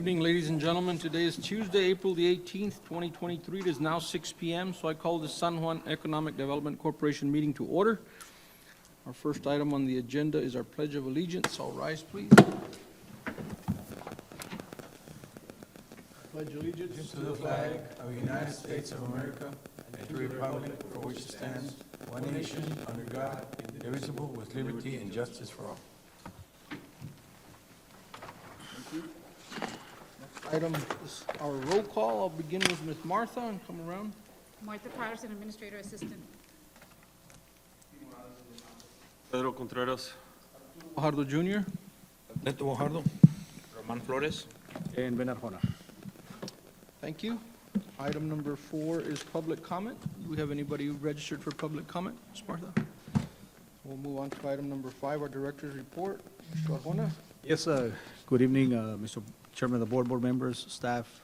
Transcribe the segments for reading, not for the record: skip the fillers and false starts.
evening, ladies and gentlemen. Today is Tuesday, April the 18th, 2023. It is now 6 p.m., so I call the San Juan Economic Development Corporation meeting to order. Our first item on the agenda is our Pledge of Allegiance. All rise, please. Pledge allegiance To the flag of the United States of America and to the republic for which it stands, one nation, under God, indivisible, with liberty and justice for all. item is our roll call. I'll begin with Ms. Martha and come around. Martha Patterson, Administrator Assistant. Pedro Contreras. Fajardo Jr. Neto Guajardo. Roman Flores. And Ben Arjona. Thank you. Item number 4 is public comment. Do we have anybody registered for public comment? Ms. Martha? We'll move on to item number 5, our Director's Report. Mr. Arjona? Yes, good evening, Mr. Chairman of the board members, staff,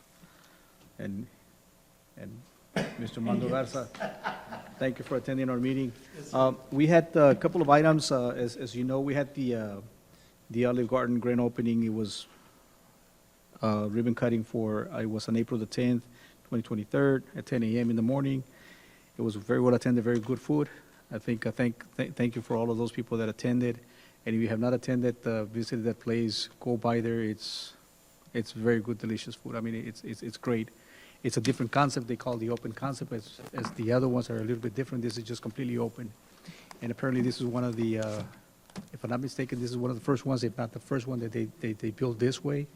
and Mr. Mando Garza. Thank you for attending our meeting. We had a couple of items. As you know, we had the Olive Garden grand opening. It was ribbon cutting it was on April the 10th, 2023, at 10 a.m. in the morning. It was very well attended, very good food. Thank you for all of those people that attended. And if you have not attended, visited that place, go by there. It's very good, delicious food. I mean, it's great. It's a different concept. They call it the open concept, as the other ones are a little bit different. This is just completely open. And apparently this is one of the, if I'm not mistaken, this is one of the first ones, if not the first one that they built this way.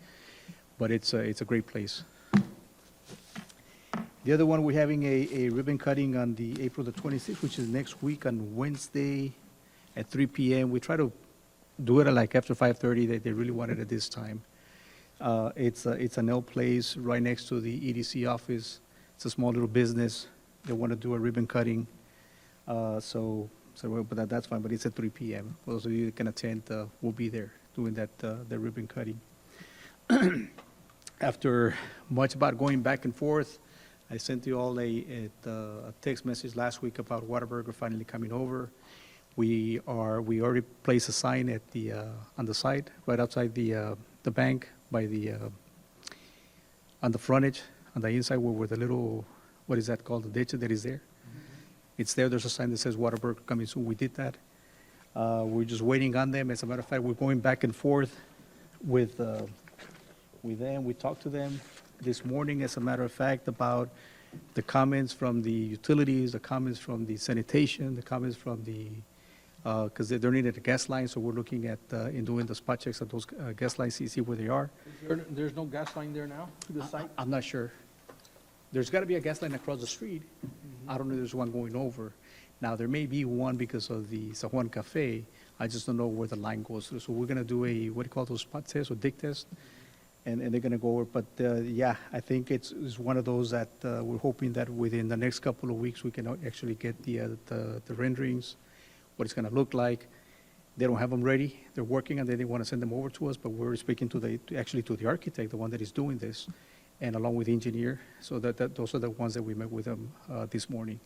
But it's a great place. The other one, we're having a ribbon cutting on the April the 26th, which is next week on Wednesday at 3 p.m. We try to do it like after 5:30. They really want it at this time. It's an L place right next to the EDC office. It's a small little business. They want to do a ribbon cutting. But that's fine, but it's at 3 p.m. For those of you that can attend, we'll be there doing the ribbon cutting. After much about going back and forth, I sent you all a text message last week about Whataburger finally coming over. We already placed a sign at on the side, right outside the bank, by on the frontage, on the inside where the little, what is that called, the ditch that is there? It's there. There's a sign that says Whataburger coming soon. We did that. We're just waiting on them. As a matter of fact, we're going back and forth with them. We talked to them this morning, as a matter of fact, about the comments from the utilities, the comments from the sanitation, the comments from the, because they're needed a gas line, so we're looking at in doing the spot checks of those gas lines, see where they are. There's no gas line there now to the site? I'm not sure. There's got to be a gas line across the street. I don't know if there's one going over. Now, there may be one because of the San Juan Cafe. I just don't know where the line goes through. So we're going to do a, what do you call those, spot tests or dig test? And they're going to go over. But, yeah, I think it's one of those that we're hoping that within the next couple of weeks we can actually get the renderings, what it's going to look like. They don't have them ready. They're working and they want to send them over to us, but we're speaking to the architect, the one that is doing this, and along with the engineer. So those are the ones that we met with them this morning.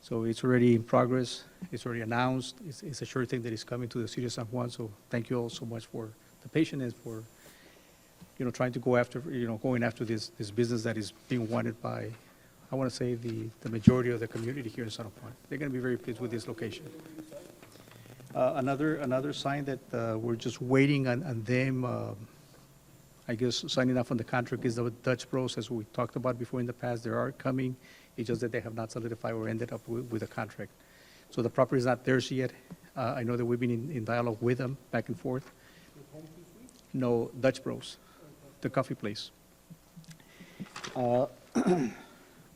So it's already in progress. It's already announced. It's a sure thing that is coming to the city of San Juan. So thank you all so much for the patience and for, trying to go after, going after this business that is being wanted by, I want to say, the majority of the community here in San Juan. They're going to be very pleased with this location. Another sign that we're just waiting on them, I guess, signing off on the contract is the Dutch Bros, as we talked about before in the past. They are coming. It's just that they have not solidified or ended up with a contract. So the property is not theirs yet. I know that we've been in dialogue with them back and forth. No, Dutch Bros, the coffee place.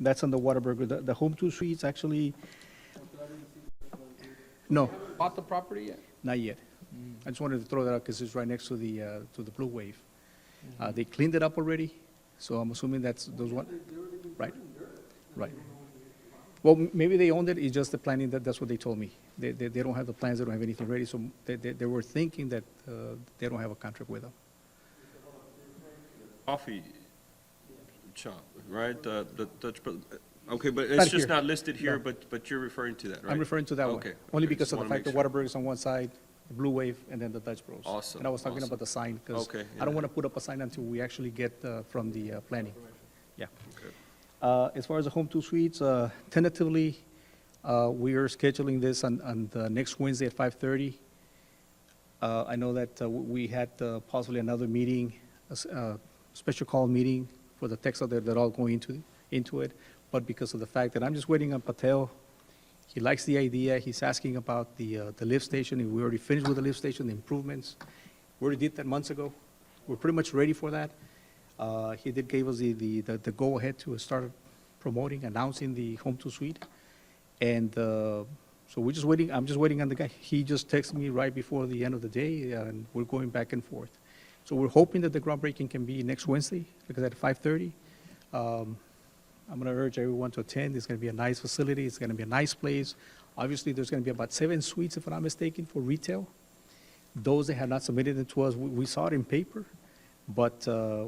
That's on the Whataburger. The Home 2 Suites actually, no, Bought the property yet? not yet. I just wanted to throw that out because it's right next to the Blue Wave. They cleaned it up already, so I'm assuming that's those one. Right, right. Well, maybe they owned it. It's just the planning. That's what they told me. They don't have the plans. They don't have anything ready. So they were thinking that they don't have a contract with them. Coffee shop, right? The Dutch, okay, but Not it's just here. not listed here, No. but you're referring to that, right? I'm referring to that one. Okay. Only okay, because just of the wanna fact that make sure. Whataburger is on one side, Blue Wave, and then the Dutch Bros. Awesome, And I was talking awesome. about the sign, because Okay, I don't yeah. want to put up a sign until we actually get from the planning. Yeah. Okay. As far as the home two suites, tentatively, we are scheduling this on the next Wednesday at 5:30. I know that we had possibly another meeting, special call meeting for the text that they're all going into it, but because of the fact that I'm just waiting on Patel, he likes the idea, he's asking about the lift station, and we already finished with the lift station, the improvements. We already did that months ago. We're pretty much ready for that. He did give us the go-ahead to start promoting, announcing the home two suite. And so we're just waiting, I'm just waiting on the guy. He just texted me right before the end of the day, and we're going back and forth. So we're hoping that the groundbreaking can be next Wednesday, like I said, at 5:30. I'm going to urge everyone to attend. It's going to be a nice facility. It's going to be a nice place. Obviously, there's going to be about 7 suites, if I'm not mistaken, for retail. Those that have not submitted it to us, we saw it in paper. But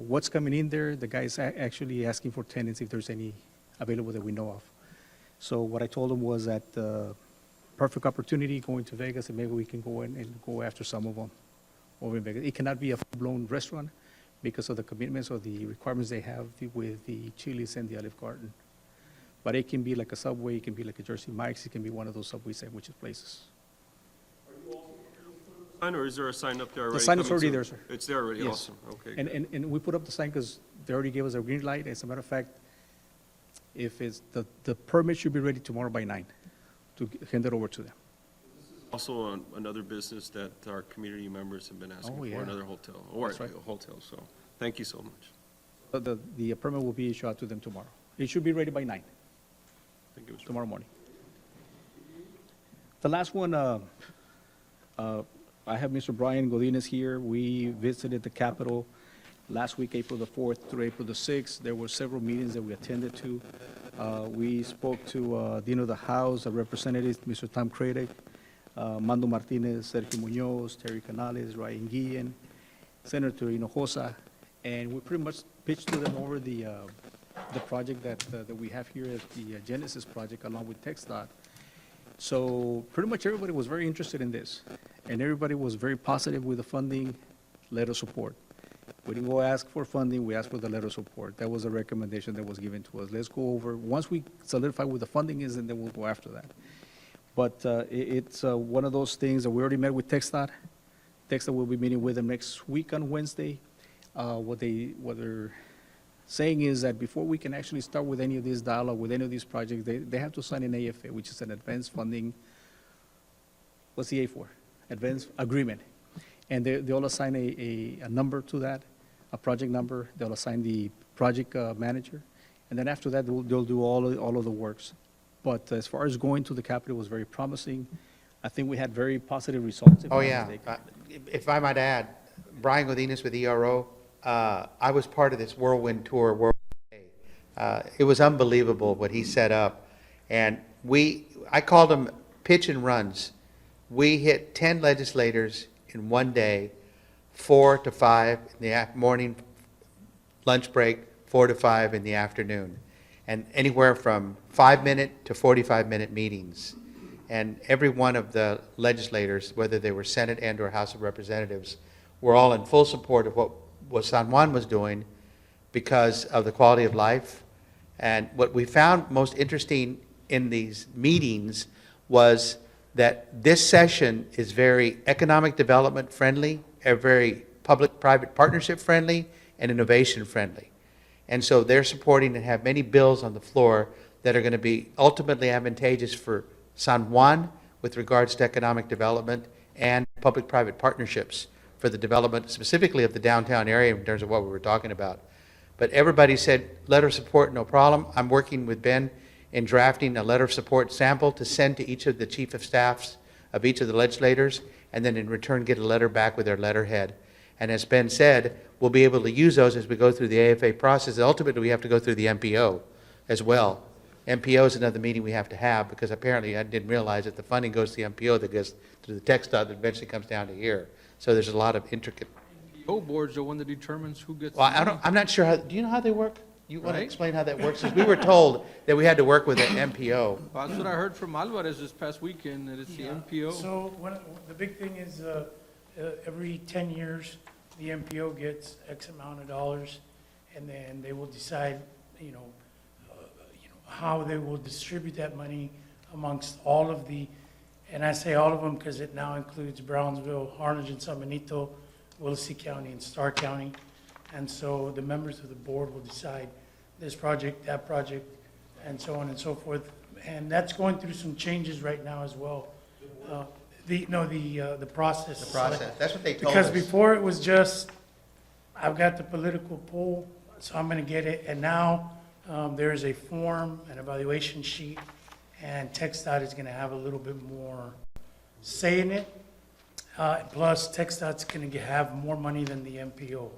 what's coming in there, the guy's actually asking for tenants if there's any available that we know of. So what I told him was that perfect opportunity going to Vegas, and maybe we can go in and go after some of them over in Vegas. It cannot be a full-blown restaurant because of the commitments or the requirements they have with the Chili's and the Olive Garden. But it can be like a Subway, it can be like a Jersey Mike's, it can be one of those Subway sandwiches places. Sign, or is there a sign up there already? The sign is coming already soon? there, sir. It's there already, Yes. awesome, okay. And we put up the sign because they already gave us a green light. As a matter of fact, if it's, the permit should be ready tomorrow by 9 to hand it over to them. Also, another business that our community members have been asking Oh, for, yeah. another hotel, or That's right. a hotel, so, thank you so much. But the permit will be issued out to them tomorrow. It should be ready by 9 Thank you, Mr. tomorrow morning. The last one, I have Mr. Brian Godinez here. We visited the Capitol last week, April the 4th through April the 6th. There were several meetings that we attended to. We spoke to Dean of the House, a representative, Mr. Tom Craddock, Mando Martinez, Sergio Munoz, Terry Canales, Ryan Guillen, Senator Hinojosa, and we pretty much pitched to them over the project that we have here at the Genesis project along with TxDOT. So pretty much everybody was very interested in this, and everybody was very positive with the funding, letter of support. We didn't go ask for funding, we asked for the letter of support. That was a recommendation that was given to us. Let's go over, once we solidify what the funding is, and then we'll go after that. But it's one of those things that we already met with TxDOT. TxDOT will be meeting with them next week on Wednesday. What they're saying is that before we can actually start with any of this dialogue, with any of these projects, they have to sign an AFA, which is an advanced funding, what's the A for? Advanced agreement. And they'll assign a number to that, a project number. They'll assign the project manager. And then after that, they'll do all of the works. But as far as going to the Capitol, it was very promising. I think we had very positive results. if I'm Oh, not yeah. mistaken. If I might add, Brian Godinez with ERO, I was part of this whirlwind tour. It was unbelievable what he set up. And I called them pitch and runs. We hit 10 legislators in one day, 4 to 5 in the morning, lunch break, 4 to 5 in the afternoon. And anywhere from 5-minute to 45-minute meetings. And every one of the legislators, whether they were Senate and or House of Representatives, were all in full support of what San Juan was doing because of the quality of life. And what we found most interesting in these meetings was that this session is very economic development friendly, very public-private partnership friendly, and innovation friendly. And so they're supporting and have many bills on the floor that are going to be ultimately advantageous for San Juan with regards to economic development and public-private partnerships for the development specifically of the downtown area in terms of what we were talking about. But everybody said, letter of support, no problem. I'm working with Ben in drafting a letter of support sample to send to each of the chief of staffs of each of the legislators, and then in return get a letter back with their letterhead. And as Ben said, we'll be able to use those as we go through the AFA process. Ultimately, we have to go through the MPO as well. MPO is another meeting we have to have because apparently I didn't realize that the funding goes to the MPO that goes to the TxDOT that eventually comes down to here. So there's a lot of intricate. O board's the one that determines who gets. Well, the money. I'm not sure how, do you know how they work? You want to Right. explain how that works? 'Cause we were told that we had to work with an MPO. Well, that's what I heard from Alvarez this past weekend, that it's the Yeah. MPO. So the big thing is, every 10 years, the MPO gets X amount of dollars, and then they will decide, how they will distribute that money amongst all of the, and I say all of them because it now includes Brownsville, Harlingen, San Benito, Willacy County, and Starr County. And so the members of the board will decide this project, that project, and so on and so forth. And that's going through some changes right now as well. The process. The process, that's what they told Because us. before it was just, I've got the political pull, so I'm gonna get it. And now, there is a form, an evaluation sheet, and TxDOT is gonna have a little bit more say in it. Plus, TxDOT's gonna have more money than the MPO.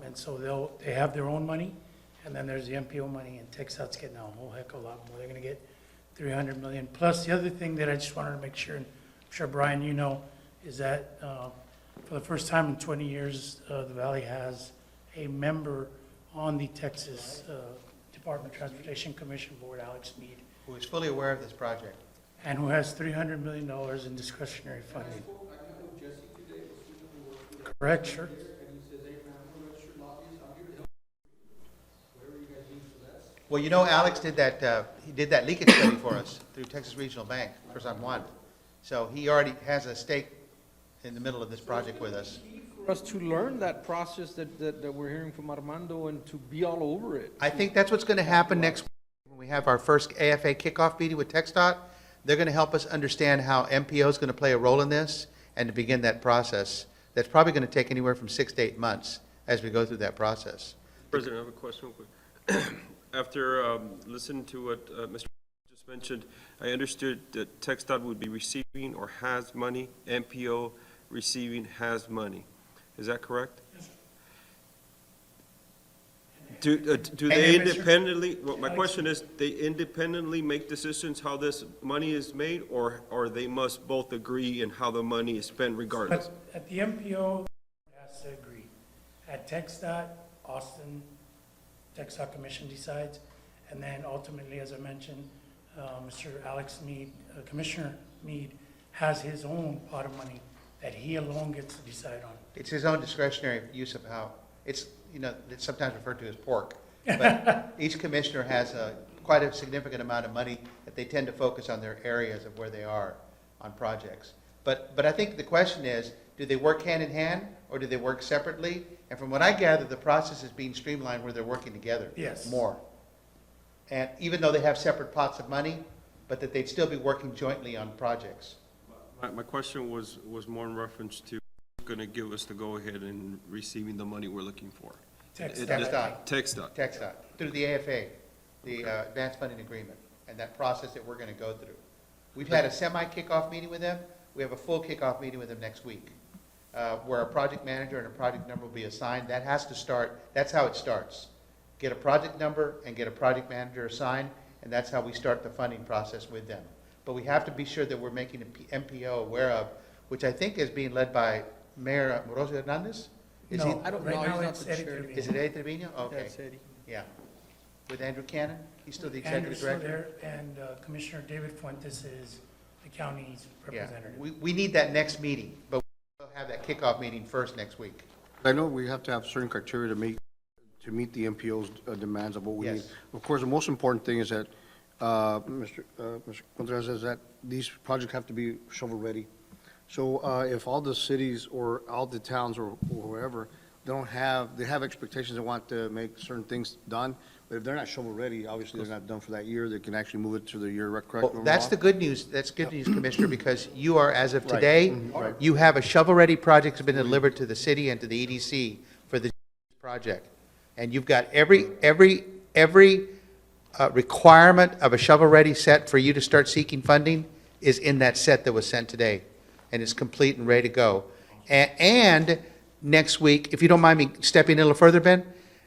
And so they have their own money, and then there's the MPO money, and TxDOT's getting a whole heck of a lot more. They're gonna get 300 million. Plus, the other thing that I just wanted to make sure, and I'm sure, Brian, you know, is that, for the first time in 20 years, the Valley has a member on the Texas, Department of Transportation Commission Board, Alex Mead, Who is fully aware of this project. and who has $300 million in discretionary funding. Correct, sure. Well, you know, Alex did that, he did that leakage study for us through Texas Regional Bank for San Juan. So he already has a stake in the middle of this project with us. For us to learn that process that we're hearing from Armando and to be all over it. I think that's what's going to happen next week when we have our first AFA kickoff meeting with TxDOT. They're going to help us understand how MPO is going to play a role in this and to begin that process. That's probably going to take anywhere from 6 to 8 months as we go through that process. President, I have a question real quick. After listening to what Mr. just mentioned, I understood that TxDOT would be receiving or has money, MPO receiving has money. Is that correct? Do they And Mr. independently, well, my question is, they independently make decisions how this money is made, or they must both agree in how the money is spent regardless? But at the MPO, has to agree. At TxDOT, Austin, TxDOT Commission decides, and then ultimately, as I mentioned, Mr. Alex Mead, Commissioner Mead, has his own pot of money that he alone gets to decide on. It's his own discretionary use of how, it's, it's sometimes referred to as pork. But each commissioner has quite a significant amount of money that they tend to focus on their areas of where they are on projects. But I think the question is, do they work hand in hand or do they work separately? And from what I gather, the process is being streamlined where they're working together. Yes. More. And even though they have separate pots of money, but that they'd still be working jointly on projects. My question was more in reference to going to give us the go-ahead in receiving the money we're looking for. TxDOT. TxDOT. TxDOT, through the AFA, the Advanced Funding Agreement, and that process that we're going to go through. We've had a semi-kickoff meeting with them. We have a full kickoff meeting with them next week, where a project manager and a project number will be assigned. That has to start, that's how it starts. Get a project number and get a project manager assigned, and that's how we start the funding process with them. But we have to be sure that we're making an MPO aware of, which I think is being led by Mayor Moroso Hernandez? Is he? No, I don't right know, now he's not it's the Eddie chair. Trevino. Is it Eddie Trevino? Okay, That's Eddie. yeah. With Andrew Cannon? He's still the Andrew's executive still director? there, and Commissioner David Fuentes is the county's Yeah, representative. we need that next meeting, but we'll have that kickoff meeting first next week. I know we have to have certain criteria to meet the MPO's demands of what we need. Yes. Of course, the most important thing is that, Mr. Contreras says that these projects have to be shovel-ready. So if all the cities or all the towns or whoever, they have expectations, they want to make certain things done, but if they're not shovel-ready, obviously they're not done for that year, they can actually move it to the year, correct? Well, that's the good news, Commissioner, because you are, as of Right. today, Right. you have a shovel-ready project that's been delivered to the city and to the EDC for the project. And you've got every requirement of a shovel-ready set for you to start seeking funding is in that set that was sent today, and it's complete and ready to go. And next week, if you don't mind me stepping a little further, Ben,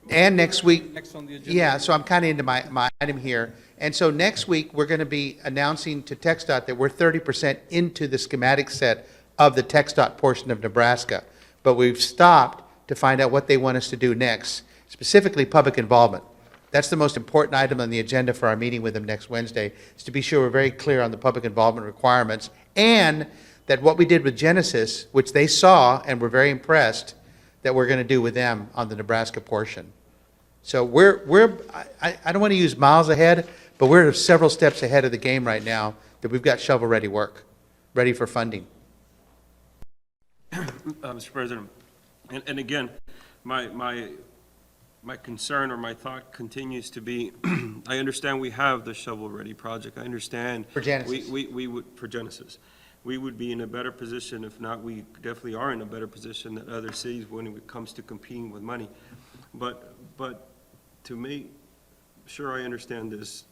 and next week, Next on the agenda. yeah, so I'm kind of into my item here. And so next week, we're going to be announcing to TxDOT that we're 30% into the schematic set of the TxDOT portion of Nebraska. But we've stopped to find out what they want us to do next, specifically public involvement. That's the most important item on the agenda for our meeting with them next Wednesday, is to be sure we're very clear on the public involvement requirements, and that what we did with Genesis, which they saw and were very impressed, that we're going to do with them on the Nebraska portion. So I don't want to use miles ahead, but we're several steps ahead of the game right now, that we've got shovel-ready work, ready for funding. Mr. President, and again, my concern or my thought continues to be, I understand we have the shovel-ready project. I understand. For Genesis. We would, for Genesis. We would be in a better position, if not, we definitely are in a better position than other cities when it comes to competing with money. But to make sure I understand this,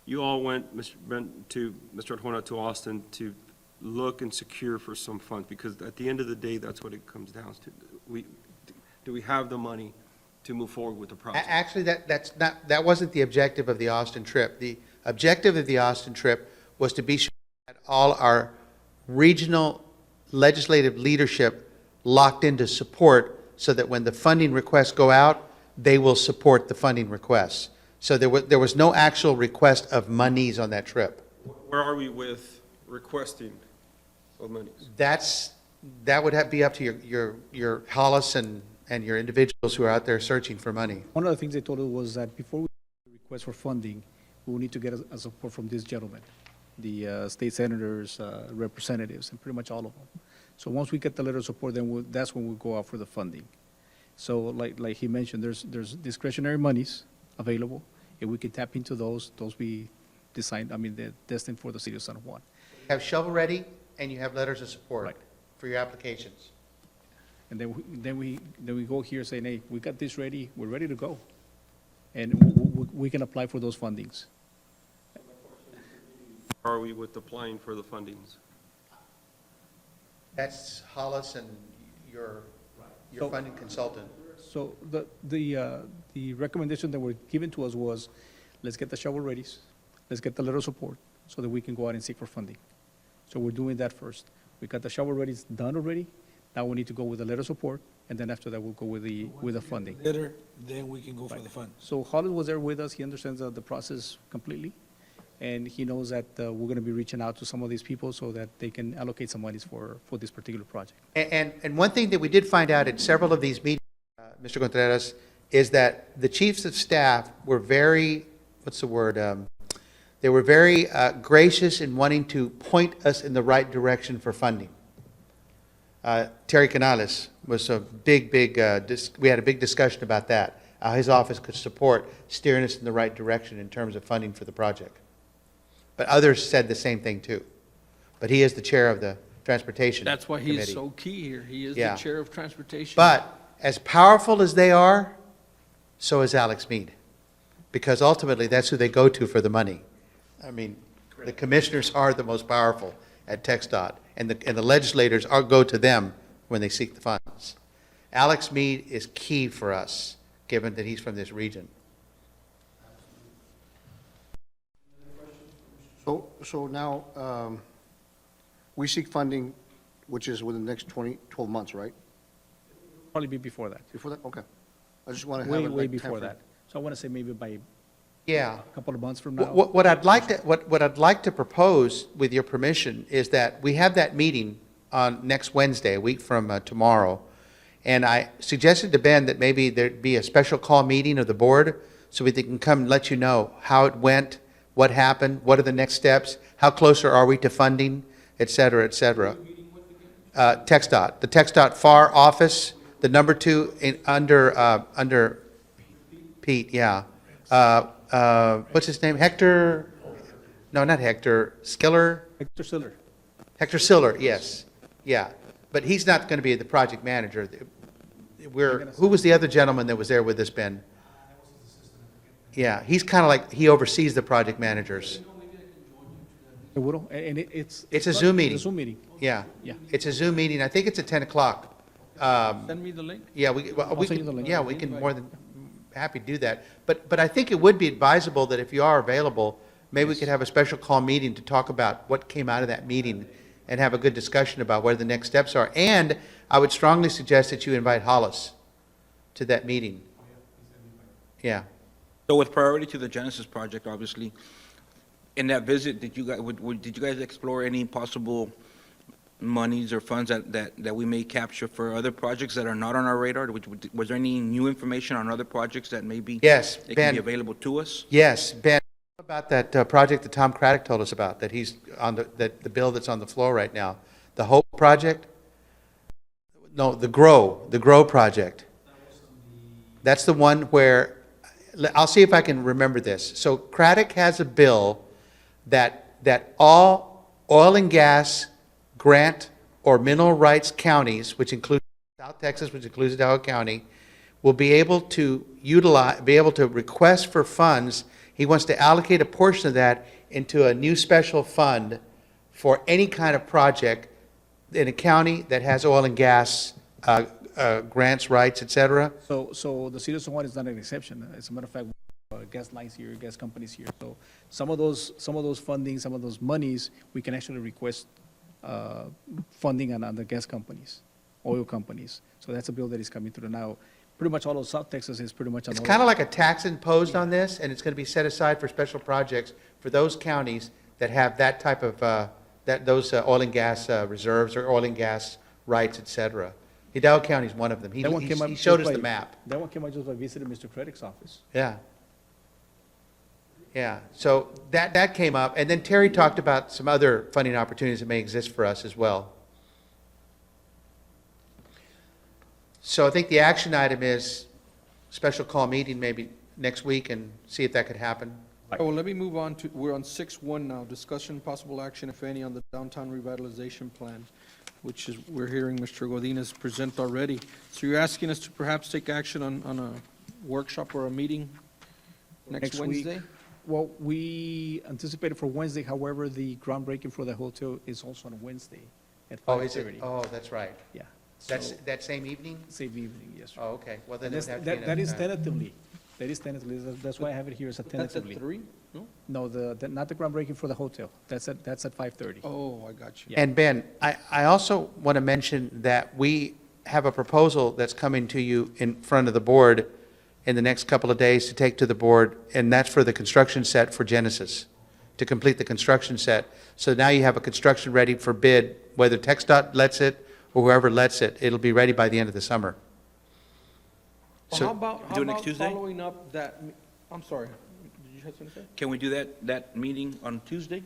you all went, Mr. Arjona, to Austin to look and secure for some funds, because at the end of the day, that's what it comes down to. Do we have the money to move forward with the project? Actually, that wasn't the objective of the Austin trip. The objective of the Austin trip was to be sure that all our regional legislative leadership locked into support, so that when the funding requests go out, they will support the funding requests. So there was no actual request of monies on that trip. Where are we with requesting of monies? That would be up to your Hollis and your individuals who are out there searching for money. One of the things they told us was that before we request for funding, we will need to get a support from this gentleman, the state senators, representatives, and pretty much all of them. So once we get the letter of support, then that's when we'll go out for the funding. So like he mentioned, there's discretionary monies available. If we can tap into those be designed, they're destined for the city of San Juan. You have shovel-ready, and you have letters of support Right. for your applications. And then we go here saying, hey, we got this ready, we're ready to go. And we can apply for those fundings. Are we with applying for the fundings? That's Hollis and your So- funding consultant. So the recommendation that were given to us was, let's get the shovel readies, let's get the letter of support, so that we can go out and seek for funding. So we're doing that first. We got the shovel readies done already. Now we need to go with the letter of support, and then after that, we'll go with the funding. Later, then we can go for Right. the funds. So Holland was there with us. He understands the process completely, and he knows that we're going to be reaching out to some of these people so that they can allocate some monies for this particular project. And one thing that we did find out at several of these meetings, Mr. Contreras, is that the chiefs of staff were very, they were very gracious in wanting to point us in the right direction for funding. Terry Canales was a big, we had a big discussion about that. His office could support steering us in the right direction in terms of funding for the project. But others said the same thing too. But he is the chair of the Transportation That's why he is Committee. so key here. He is the Yeah. chair of transportation. But as powerful as they are, so is Alex Mead. Because ultimately, that's who they go to for the money. The commissioners are the most powerful at TxDOT, and the legislators go to them when they seek the funds. Alex Mead is key for us, given that he's from this region. So now, we seek funding, which is within the next 12 months, right? Probably be before that, Before that? Okay. I just want to have it way like before timeframe. that. So I want to say maybe by Yeah. a couple of months from now. What I'd like to propose, with your permission, is that we have that meeting on next Wednesday, a week from tomorrow. And I suggested to Ben that maybe there'd be a special call meeting of the board, so we can come and let you know how it went, what happened, what are the next steps, how closer are we to funding, et cetera, et cetera. TxDOT, the TxDOT FAR office, the number 2 under Pete, yeah. What's his name? Hector? No, not Hector. Skiller? Hector Siller. Hector Siller, yes. Yeah. But he's not going to be the project manager. Who was the other gentleman that was there with us, Ben? Yeah, he's kind of like, he oversees the project managers. It will, and it's. It's a Zoom meeting. It's a Zoom meeting. Yeah. Yeah. It's a Zoom meeting. I think it's at 10 o'clock. Send me the link. Yeah, we send you the can, link. yeah, we can more than happy to do that. But I think it would be advisable that if you are available, maybe we could have a special call meeting to talk about what came out of that meeting and have a good discussion about where the next steps are. And I would strongly suggest that you invite Hollis to that meeting. Yeah. So with priority to the Genesis project, obviously, in that visit, did you guys explore any possible monies or funds that we may capture for other projects that are not on our radar? Was there any new information on other projects that maybe Yes, they can Ben. be available to us? Yes, Ben, about that project that Tom Craddock told us about, that he's on the bill that's on the floor right now. The Hope project? No, the Grow project. That's the one where, I'll see if I can remember this. So Craddock has a bill that all oil and gas grant or mineral rights counties, which includes South Texas, which includes Idaho County, will be able to request for funds. He wants to allocate a portion of that into a new special fund for any kind of project in a county that has oil and gas grants, rights, et cetera. So the city of San Juan is not an exception. As a matter of fact, gas lines here, gas companies here. So some of those funding, some of those monies, we can actually request funding on the gas companies, oil companies. So that's a bill that is coming through now. Pretty much all of South Texas is pretty much on. It's kind of like a tax imposed on this, and it's going to be set aside for special projects for those counties that have that type of, those oil and gas reserves or oil and gas rights, et cetera. Hidalgo County is one of them. He showed us the map. That one came out just by visiting Mr. Craddock's office. Yeah. Yeah, so that came up, and then Terry talked about some other funding opportunities that may exist for us as well. So I think the action item is special call meeting maybe next week and see if that could happen. Oh, well, let me move on to, we're on 6.1 now, discussion, possible action, if any, on the downtown revitalization plan, which is, we're hearing Mr. Godinez present already. So you're asking us to perhaps take action on a workshop or a meeting next week. Wednesday? Well, we anticipated for Wednesday, however, the groundbreaking for the hotel is also on Wednesday at 5:30. Oh, is it? Oh, that's right. Yeah. That's So, that same evening? same evening, yes, sir. Oh, okay. Well, then And it would that's- have to be that is another time. tentatively. That is tentatively. That's why I have it here as a That's at tentatively. 3? No? No, not the groundbreaking for the hotel. That's at 5:30. Oh, I got you. Yeah. And Ben, I also want to mention that we have a proposal that's coming to you in front of the board in the next couple of days to take to the board, and that's for the construction set for Genesis, to complete the construction set. So now you have a construction ready for bid, whether TxDOT lets it or whoever lets it, it'll be ready by the end of the summer. Well, So- how about Do it next Tuesday? following up that, I'm sorry, did you have something to say? Can we do that meeting on Tuesday?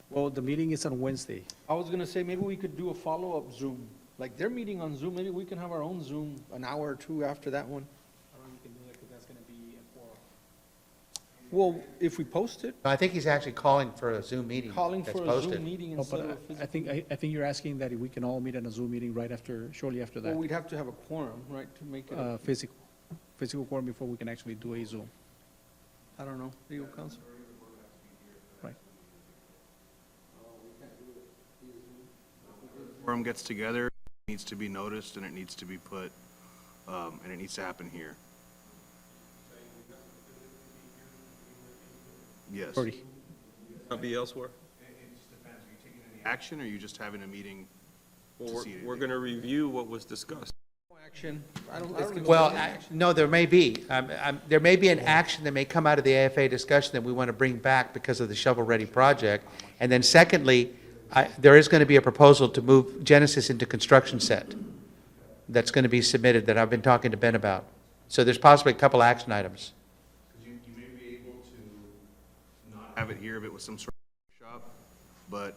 Well, the meeting is on Wednesday. I was gonna say, maybe we could do a follow-up Zoom, like they're meeting on Zoom, maybe we can have our own Zoom an hour or two after that one. I don't know if you can do that because that's going to be a forum. Well, if we post it, I think he's actually calling for a Zoom meeting calling that's for a posted. Zoom meeting No, instead but of a I physical. think you're asking that if we can all meet in a Zoom meeting shortly after Well, that. we'd have to have a quorum, right, to make it, Physical quorum before we can actually do a Zoom. I don't know, legal counsel. Right. Forum gets together, it needs to be noticed, and it needs to be put, and it needs to happen here. Yes. 30. Not be elsewhere? Action, or are you just having a meeting? Well, see it. we're going to review what was discussed. Action, I don't know. Well, no, there may be. There may be an action that may come out of the AFA discussion that we want to bring back because of the shovel-ready project. And then secondly, there is going to be a proposal to move Genesis into construction set that's going to be submitted that I've been talking to Ben about. So there's possibly a couple action items. You may be able to not have it here if it was some sort of workshop, but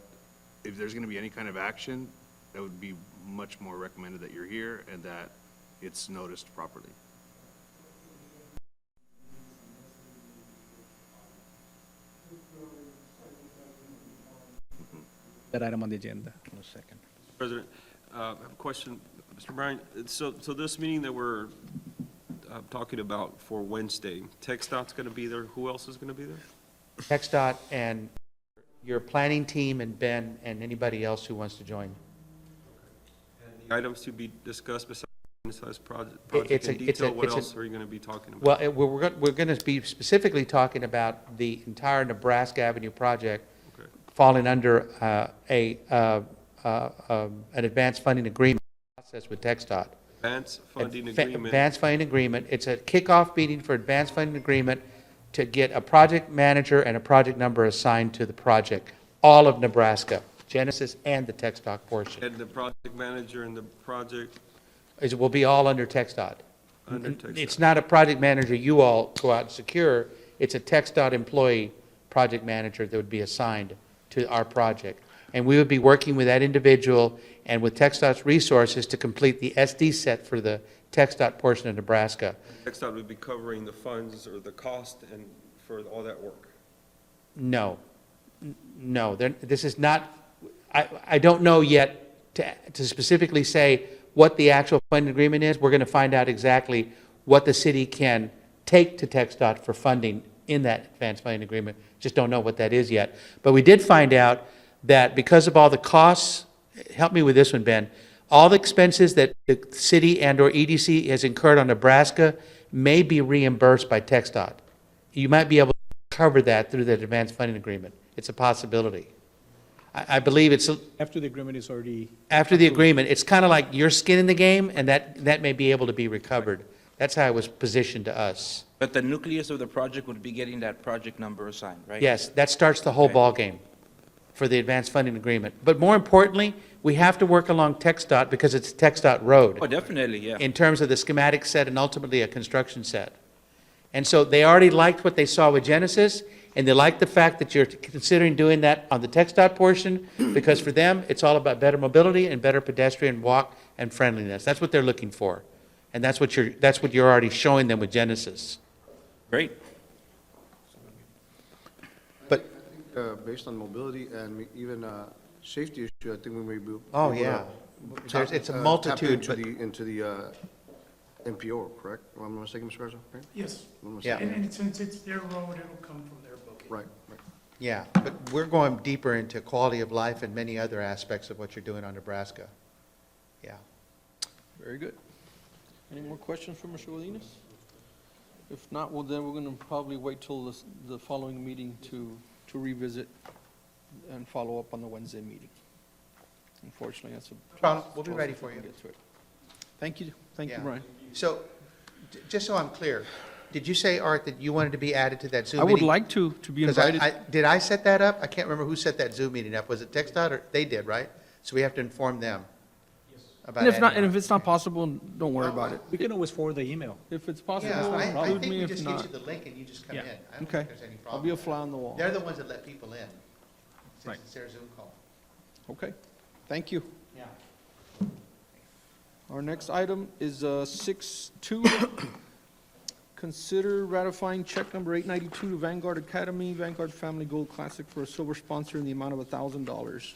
if there's gonna be any kind of action, that would be much more recommended that you're here and that it's noticed properly. That item on the agenda. One second. President, I have a question. Mr. Bryan, so this meeting that we're talking about for Wednesday, TxDOT's going to be there. Who else is going to be there? TxDOT and your planning team and Ben and anybody else who wants to join. The items to be discussed besides this project It's a- in it's a- detail, what it's a- else are you going to be talking about? Well, we're going to be specifically talking about the entire Nebraska Avenue project Okay. falling under an advanced funding agreement process with TxDOT. Advance funding agreement. Advanced funding agreement. It's a kickoff meeting for advanced funding agreement to get a project manager and a project number assigned to the project, all of Nebraska, Genesis and the TxDOT portion. And the project manager and the project It will be all under TxDOT. under TxDOT. It's not a project manager you all go out and secure. It's a TxDOT employee project manager that would be assigned to our project. And we would be working with that individual and with TxDOT's resources to complete the SD set for the TxDOT portion of Nebraska. TxDOT would be covering the funds or the cost and for all that work. No. No, this is not, I don't know yet to specifically say what the actual funding agreement is. We're going to find out exactly what the city can take to TxDOT for funding in that advanced funding agreement. Just don't know what that is yet. But we did find out that because of all the costs, help me with this one, Ben, all the expenses that the city and/or EDC has incurred on Nebraska may be reimbursed by TxDOT. You might be able to cover that through the advanced funding agreement. It's a possibility. I believe it's, After the agreement is already, after the agreement, it's kind of like your skin in the game, and that may be able to be recovered. That's how it was positioned to us. But the nucleus of the project would be getting that project number assigned, right? Yes, that starts the whole Okay. ballgame for the advanced funding agreement. But more importantly, we have to work along TxDOT because it's a TxDOT road Oh, definitely, yeah. in terms of the schematic set and ultimately a construction set. And so they already liked what they saw with Genesis, and they like the fact that you're considering doing that on the TxDOT portion, because for them, it's all about better mobility and better pedestrian walk and friendliness. That's what they're looking for. And that's what you're already showing them with Genesis. Great. But, Based on mobility and even safety issue, I think we may be. oh, yeah. It's a multitude, but, Into the MPO, correct? Am I mistaken, Mr. Garza? Right? Yes, Am I Yeah. mistaken? and since it's their road, it'll come from their bucket. Right, right. yeah, but we're going deeper into quality of life and many other aspects of what you're doing on Nebraska. Yeah. Very good. Any more questions for Mr. Godinez? If not, well, then we're going to probably wait till the following meeting to revisit and follow up on the Wednesday meeting. Unfortunately, that's a. Problem. We'll be ready for you. Get to it. Thank you, Yeah. Brian. So, just so I'm clear, did you say, Art, that you wanted to be added to that Zoom I meeting? would like to be 'Cause invited. did I set that up? I can't remember who set that Zoom meeting up. Was it TxDOT or, they did, right? So we have to inform them about And if not, adding and if it's not possible, don't worry about it. we can always forward the email. If it's possible, Yeah, I include think me. we If just get not, you the link and you just come in. Yeah. I don't okay. think there's any I'll problem. be a with fly on the wall. that. They're the ones that let people in, Right. since it's their Zoom call. Okay, thank you. Yeah. Our next item is 6.2. Consider ratifying check number 892 to Vanguard Academy, Vanguard Family Gold Classic for a silver sponsor in the amount of $1,000.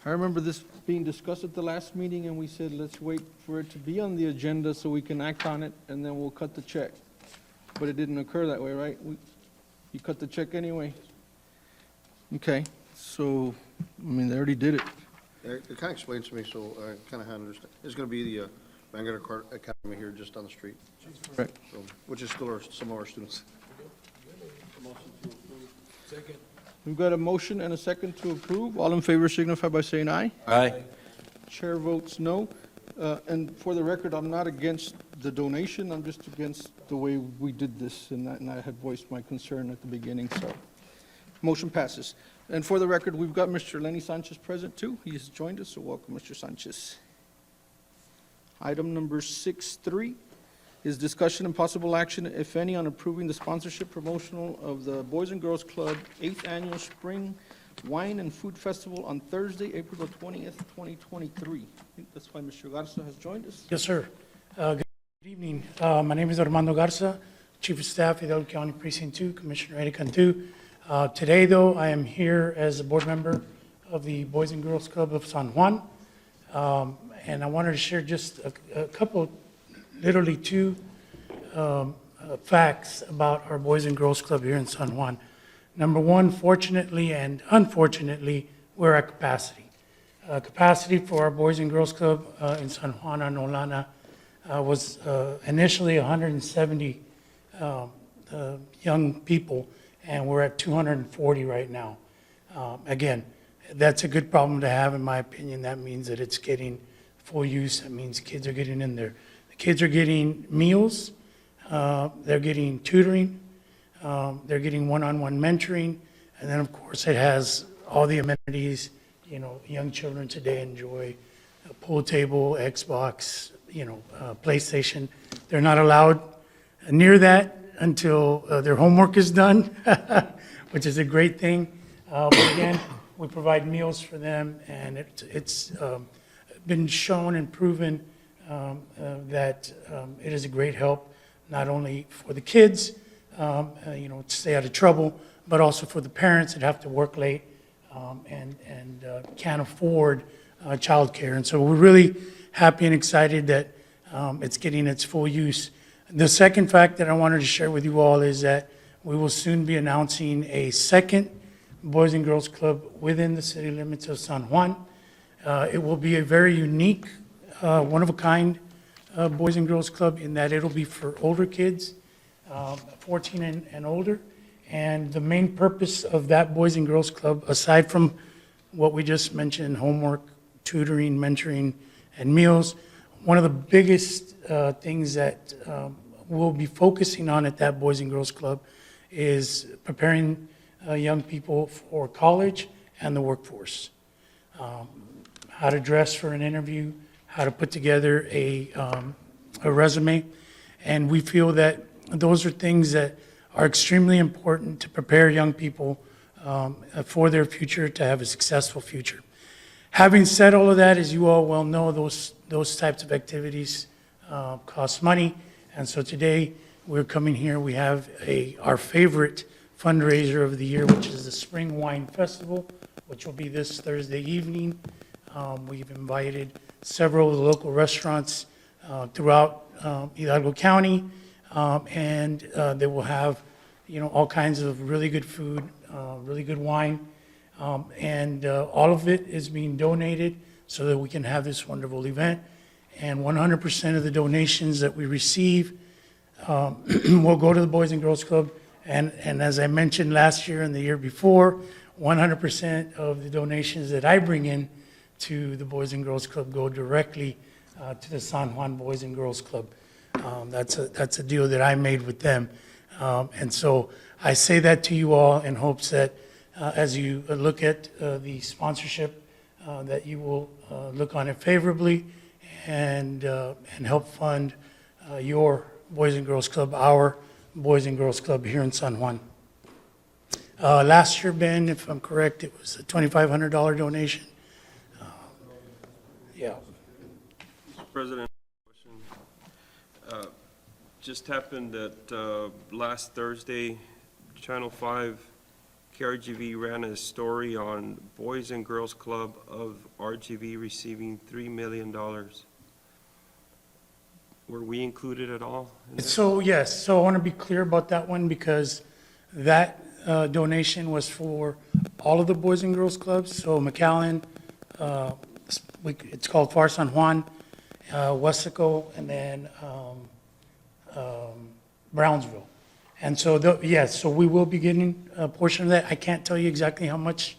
I remember this being discussed at the last meeting, and we said, let's wait for it to be on the agenda so we can act on it, and then we'll cut the check. But it didn't occur that way, right? You cut the check anyway? Okay, so, I mean, they already did it. It kind of explains to me, so I kind of understand. It's going to be the Vanguard Academy here just down the street, Correct. so, which is still some of our students. We've got a motion and a second to approve. All in favor signify by saying aye. Aye. Chair votes no. And for the record, I'm not against the donation, I'm just against the way we did this, and I had voiced my concern at the beginning, so. Motion passes. And for the record, we've got Mr. Lenny Sanchez present too. He has joined us, so welcome, Mr. Sanchez. Item number 6.3 is discussion and possible action, if any, on approving the sponsorship promotional of the Boys and Girls Club 8th Annual Spring Wine and Food Festival on Thursday, April the 20th, 2023. I think that's why Mr. Garza has joined us. Yes, sir. Good evening. My name is Armando Garza, Chief of Staff, Hidalgo County Precinct 2, Commissioner Eddie Cantu. Today, though, I am here as a board member of the Boys and Girls Club of San Juan. And I wanted to share just a couple, literally two facts about our Boys and Girls Club here in San Juan. Number one, fortunately and unfortunately, we're at capacity. Capacity for our Boys and Girls Club in San Juan and Olana was initially 170 young people, and we're at 240 right now. Again, That's a good problem to have, in my opinion. That means that it's getting full use. That means kids are getting in there. The kids are getting meals, they're getting tutoring, they're getting one-on-one mentoring, and then, of course, it has all the amenities, you know, young children today enjoy: a pool table, Xbox, you know, PlayStation. They're not allowed near that until their homework is done, which is a great thing. But again, we provide meals for them, and it's been shown and proven that it is a great help, not only for the kids, you know, to stay out of trouble, but also for the parents that have to work late and can't afford childcare. And so we're really happy and excited that it's getting its full use. The second fact that I wanted to share with you all is that we will soon be announcing a second Boys and Girls Club within the city limits of San Juan. It will be a very unique, one-of-a-kind Boys and Girls Club in that it'll be for older kids, 14 and older. And the main purpose of that Boys and Girls Club, aside from what we just mentioned, homework, tutoring, mentoring, and meals, one of the biggest things that we'll be focusing on at that Boys and Girls Club is preparing young people for college and the workforce. How to dress for an interview, how to put together a resume. And we feel that those are things that are extremely important to prepare young people for their future, to have a successful future. Having said all of that, as you all well know, those types of activities cost money. And so today, we're coming here, we have our favorite fundraiser of the year, which is the Spring Wine Festival, which will be this Thursday evening. We've invited several of the local restaurants throughout Hidalgo County, and they will have, you know, all kinds of really good food, really good wine, and all of it is being donated so that we can have this wonderful event. And 100% of the donations that we receive will go to the Boys and Girls Club. And as I mentioned last year and the year before, 100% of the donations that I bring in to the Boys and Girls Club go directly to the San Juan Boys and Girls Club. That's a deal that I made with them. And so I say that to you all in hopes that as you look at the sponsorship, that you will look on it favorably and help fund your Boys and Girls Club, our Boys and Girls Club here in San Juan. Last year, Ben, if I'm correct, it was a $2,500 donation. Yeah. Mr. President, question. Just happened that last Thursday, Channel 5 KRGV ran a story on Boys and Girls Club of RGV receiving $3 million. Were we included at all in that? So, yes, so I want to be clear about that one because that donation was for all of the Boys and Girls Clubs. So McAllen, it's called Far San Juan, Wesco, and then Brownsville. And so, yes, so we will be getting a portion of that. I can't tell you exactly how much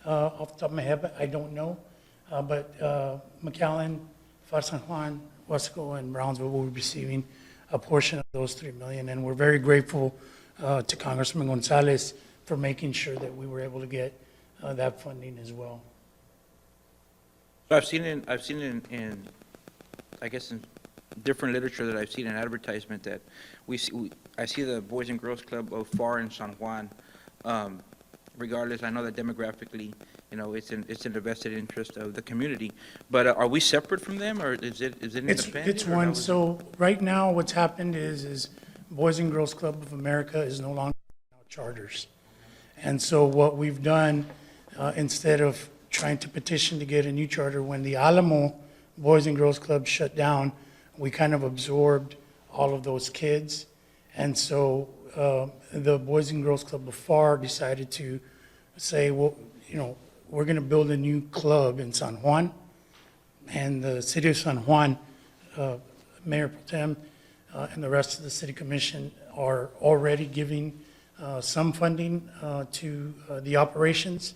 off the top of my head, but I don't know. But McAllen, Far San Juan, Wesco, and Brownsville will be receiving a portion of those $3 million. And we're very grateful to Congressman Gonzalez for making sure that we were able to get that funding as well. So I've seen in, I guess, in different literature that I've seen an advertisement that I see the Boys and Girls Club of FAR in San Juan. Regardless, I know that demographically, you know, it's in the vested interest of the community. But are we separate from them, or is it independent? It's one. So right now, what's happened is Boys and Girls Club of America is no longer charters. And so what we've done, instead of trying to petition to get a new charter, when the Alamo Boys and Girls Club shut down, we kind of absorbed all of those kids. And so the Boys and Girls Club of FAR decided to say, well, you know, we're going to build a new club in San Juan. And the city of San Juan, Mayor Pro Tem, and the rest of the city commission are already giving some funding to the operations.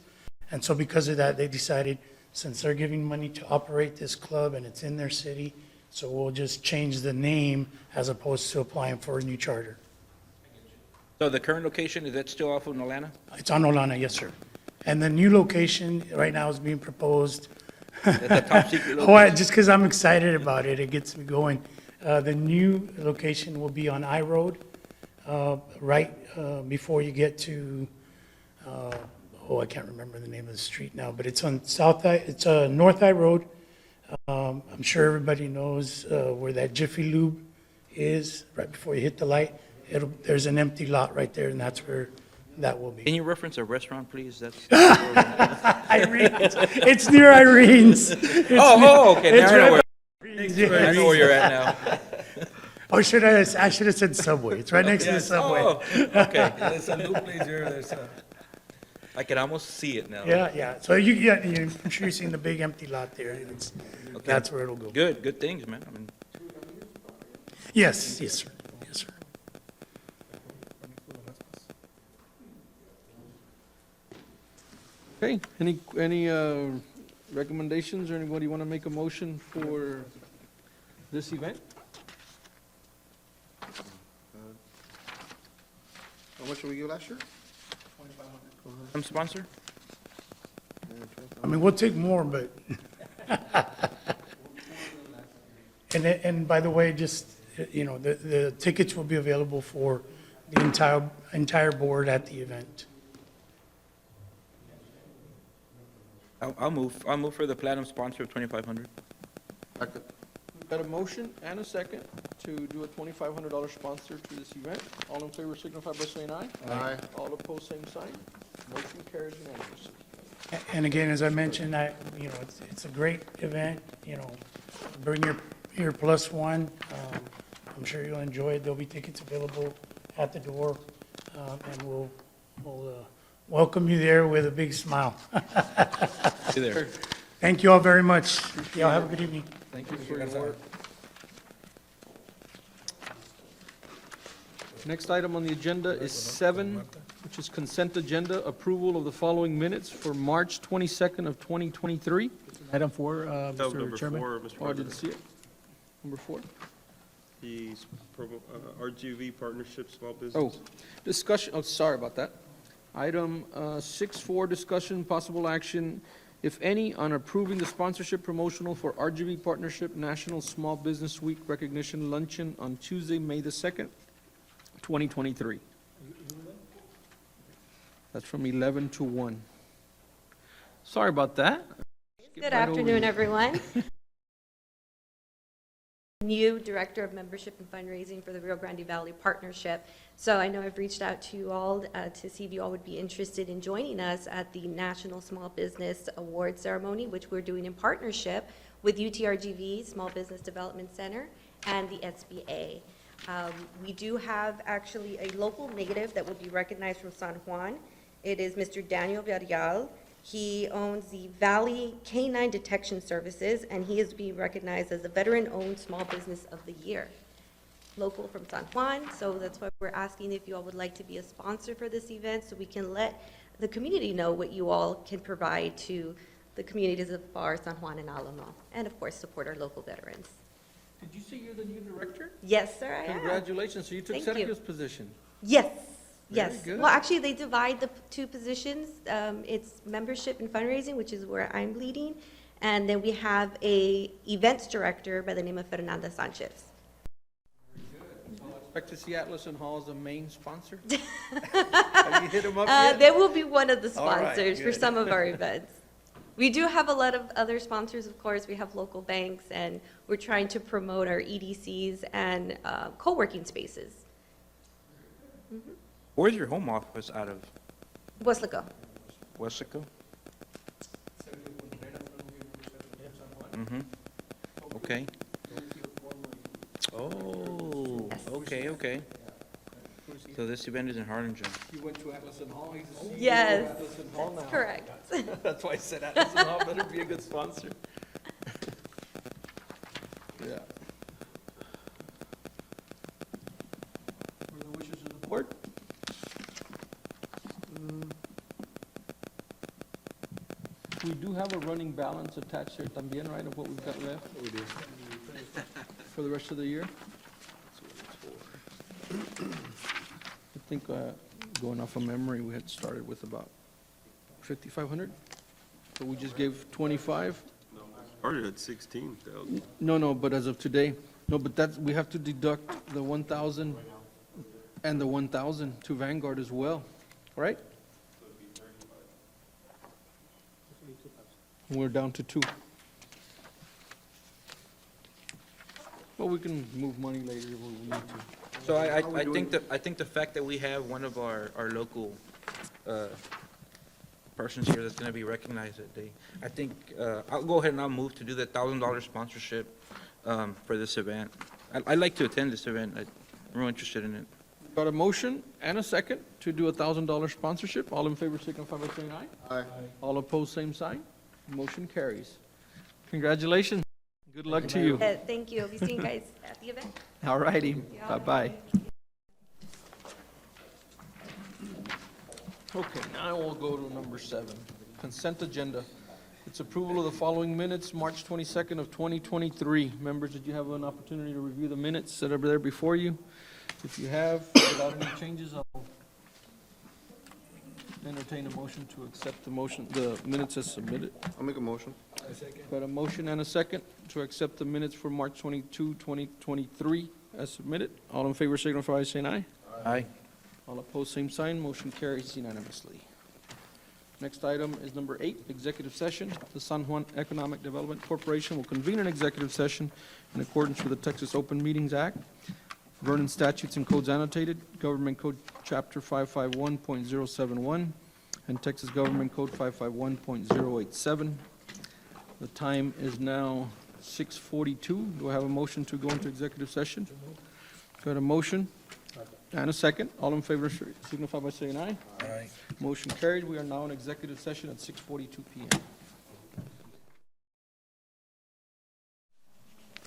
And so because of that, they decided, since they're giving money to operate this club and it's in their city, so we'll just change the name as opposed to applying for a new charter. So the current location, is that still off of Nolana? It's on Olana, yes, sir. And the new location right now is being proposed. That's a top secret Oh, location? just because I'm excited about it, it gets me going. The new location will be on I Road, right before you get to, I can't remember the name of the street now, but it's on it's North I Road. I'm sure everybody knows where that Jiffy Lube is, right before you hit the light. There's an empty lot right there, and that's where that will Can be. you reference a restaurant, please? That's. Irene's, it's near Irene's. Okay, now It's I know right where, I know where you're at now. Oh, I should have said Subway. It's right next to the Subway. Oh, okay. There's a new place here, I can almost see it now. Yeah. So I'm sure you've seen the big empty lot there. That's where it'll go. Good things, man. I mean, Yes, sir. Yes, sir. Okay, any recommendations, or anybody want to make a motion for this event? How much did we give last year? some sponsor? I mean, we'll take more, but. And by the way, just, the tickets will be available for the entire board at the event. I'll move for the platinum sponsor of 2,500. Second. We've got a motion and a second to do a $2,500 sponsor to this event. All in favor signify by saying aye. Aye. All opposed, same sign. Motion carries unanimously. And again, as I mentioned, it's a great event, bring your plus one. I'm sure you'll enjoy it. There'll be tickets available at the door, and we'll welcome you there with a big smile. See you there. Thank you all very much. Y'all have a good evening. Thank you for your work. Next item on the agenda is 7, which is consent agenda, approval of the following minutes for March 22nd of 2023. Item 4, No, Mr. number Chairman. 4, Mr. Oh, I didn't President. see it. Number 4. The RGV Partnership Small Oh, Business. discussion, sorry about that. Item 6.4, discussion, possible action, if any, on approving the sponsorship promotional for RGV Partnership National Small Business Week Recognition Luncheon on Tuesday, May the 2nd, 2023. That's from 11 to 1. Sorry about that. Good afternoon, everyone. New Director of Membership and Fundraising for the Rio Grande Valley Partnership. So I know I've reached out to you all to see if you all would be interested in joining us at the National Small Business Award Ceremony, which we're doing in partnership with UTRGV, Small Business Development Center, and the SBA. We do have actually a local native that will be recognized from San Juan. It is Mr. Daniel Villarreal. He owns the Valley Canine Detection Services, and he is being recognized as the Veteran-Owned Small Business of the Year. Local from San Juan, so that's why we're asking if you all would like to be a sponsor for this event, so we can let the community know what you all can provide to the communities of FAR, San Juan, and Alamo, and of course, support our local veterans. Did you say you're the new director? Yes, sir, I am. Congratulations, so you took Thank you. Sergio's position. Yes, Very yes. good. Well, actually, they divide the two positions. It's membership and fundraising, which is where I'm leading, and then we have a events director by the name of Fernanda Sanchez. Expect to see Atlas and Hall as the main sponsor? Have you hit him up yet? They will be one of the All right, sponsors for good. some of our events. We do have a lot of other sponsors, of course. We have local banks, and we're trying to promote our EDCs and co-working spaces. Where's your home office out of? Weslico. Wesico? Mm-hmm. Okay. Oh, Yes. okay. So this event is in Harlingen. You went to Atlas and Hall, he's the CEO of Yes, Atlas and Hall now. correct. That's why I said Atlas and Hall better be a good sponsor. Yeah. What are the wishes of the board? We do have a running balance attached here también, right, of what we've got left? We do. For the rest of the year? I think, going off of memory, we had started with about 5,500, so we just gave 25? Started at 16,000. No, but as of today, no, but that's, we have to deduct the 1,000 and the 1,000 to Vanguard as well, right? We're down to 2. Well, we can move money later if we need to. So I think the fact that we have one of our local persons here that's gonna be recognized that day, I think, I'll go ahead and I'll move to do the $1,000 sponsorship for this event. I'd like to attend this event. I'm real interested in it. Got a motion and a second to do $1,000 sponsorship. All in favor signify by saying aye. Aye. All opposed, same sign. Motion carries. Congratulations. Good luck to you. Thank you. I'll be seeing you guys at the event. All righty. Bye-bye. Okay, now we'll go to number 7, consent agenda. It's approval of the following minutes, March 22nd of 2023. Members, did you have an opportunity to review the minutes that are there before you? If you have, without any changes, I'll entertain a motion to accept the minutes as submitted. I'll make a motion. Got a motion and a second to accept the minutes for March 22, 2023 as submitted. All in favor signify by saying aye. Aye. All opposed, same sign. Motion carries unanimously. Next item is number 8, executive session. The San Juan Economic Development Corporation will convene an executive session in accordance with the Texas Open Meetings Act, Vernon statutes and codes annotated, Government Code Chapter 551.071, and Texas Government Code 551.087. The time is now 6:42. Do I have a motion to go into executive session? Got a motion and a second. All in favor signify by saying aye. Aye. Motion carried. We are now in executive session at 6:42 PM.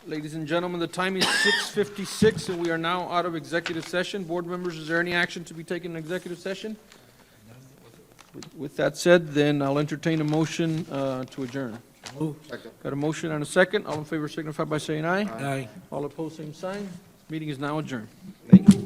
Ladies and gentlemen, the time is 6:56, and we are now out of executive session. Board members, is there any action to be taken in executive session? With that said, then I'll entertain a motion to adjourn. Second. Got a motion and a second. All in favor signify by saying aye. Aye. All opposed, same sign. Meeting is now adjourned. Thank you.